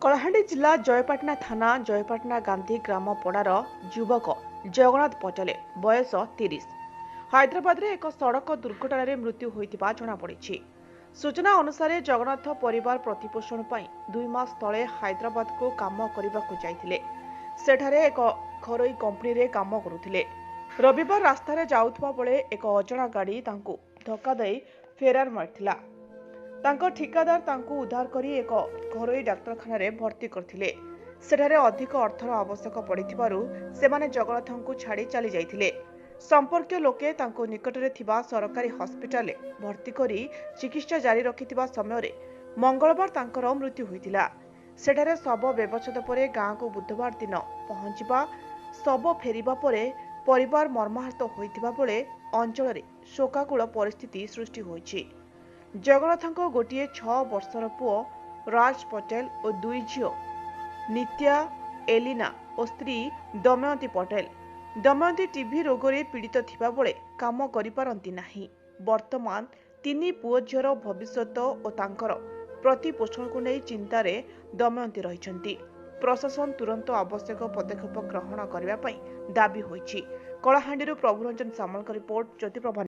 କଳାହାଣ୍ଡି ଜିଲ୍ଲା ଜୟପାଟଣା ଥାନା ଜୟପାଟଣା ଗାନ୍ଧୀ ଗ୍ରାମ ପଡ଼ାର ଯୁବକ ଜଗନ୍ନାଥ ପଟେଲ ବୟସ 30 ହାଇଦ୍ରାବାଦରେ ଏକ ସଡ଼କ ଦୁର୍ଘଟଣାରେ ମୃତ୍ୟୁ ହୋଇଥିବା ଜଣାପଡ଼ିଛି। ସୂଚନା ଅନୁସାରେ ଜଗନ୍ନାଥ ପରିବାର ପ୍ରତିପୋଷଣ ପାଇଁ 2 ମାସ ତଳେ ହାଇଦ୍ରାବାଦକୁ କାମ କରିବାକୁ ଯାଇଥିଲେ। ସେଠାରେ ଏକ ଘରୋଇ କମ୍ପାନୀରେ କାମ କରୁଥିଲେ। ରବିବାର ରାସ୍ତାରେ ଯାଉଥିବା ବେଳେ ଏକ ଅଜଣା ଗାଡ଼ି ତାଙ୍କୁ ଧକ୍କା ଦେଇ ଫେରାର ମାରିଥିଲା। ତାଙ୍କ ଠିକାଦାର ତାଙ୍କୁ ଉଦ୍ଧାର କରି ଏକ ଘରୋଇ ଡାକ୍ତରଖାନାରେ ଭର୍ତ୍ତି କରିଥିଲେ। ସେଠାରେ ଅଧିକ ଅର୍ଥର ଆବଶ୍ୟକ ପଡ଼ିଥିବାରୁ ସେମାନେ ଜଗନ୍ନାଥଙ୍କୁ ଛାଡ଼ି ଚାଲି ଯାଇଥିଲେ। ସମ୍ପର୍କୀୟ ଲୋକେ ତାଙ୍କୁ ନିକଟରେ ଥିବା ସରକାରୀ ହସ୍ପିଟାଲରେ ଭର୍ତ୍ତି କରି ଚିକିତ୍ସା ଜାରି ରଖିଥିବା ସମୟରେ ମଙ୍ଗଳବାର ତାଙ୍କର ମୃତ୍ୟୁ ହୋଇଥିଲା। ସେଠାରେ ଶବ ବ୍ୟବଚ୍ଛେଦ ପରେ ଗାଁକୁ ବୁଧବାର ଦିନ ପହଞ୍ଚିବା ଶବ ଫେରିବା ପରେ ପରିବାର ମର୍ମାହତ ହୋଇଥିବା ବେଳେ ଅଞ୍ଚଳରେ ଶୋକାକୁଳ ପରିସ୍ଥିତି ସୃଷ୍ଟି ହୋଇଛି। ଜଗନ୍ନାଥଙ୍କ ଗୋଟିଏ 6 ବର୍ଷର ପୁଅ ରାଜ ପଟେଲ ଓ 2 ଝିଅ ନିତ୍ୟା, ଏଲିନା ଓ ସ୍ତ୍ରୀ ଦମୟନ୍ତୀ ପଟେଲ। ଦମୟନ୍ତୀ ଟିଭି ରୋଗରେ ପୀଡ଼ିତ ଥିବା ବେଳେ କାମ କରିପାରନ୍ତି ନାହିଁ। ବର୍ତ୍ତମାନ 3 ପୁଅ ଝିଅର ଭବିଷ୍ୟତ ଓ ତାଙ୍କର ପ୍ରତିପୋଷଣକୁ ନେଇ ଚିନ୍ତାରେ ଦମୟନ୍ତୀ ରହିଛନ୍ତି। ପ୍ରଶାସନ ତୁରନ୍ତ ଆବଶ୍ୟକ ପଦକ୍ଷେପ ଗ୍ରହଣ କରିବା ପାଇଁ ଦାବି ହୋଇଛି। କଳାହାଣ୍ଡିରୁ ପ୍ରଭୁରଞ୍ଜନ ସାମଲଙ୍କ ରିପୋର୍ଟ, ଜ୍ୟୋତିପ୍ରଭା।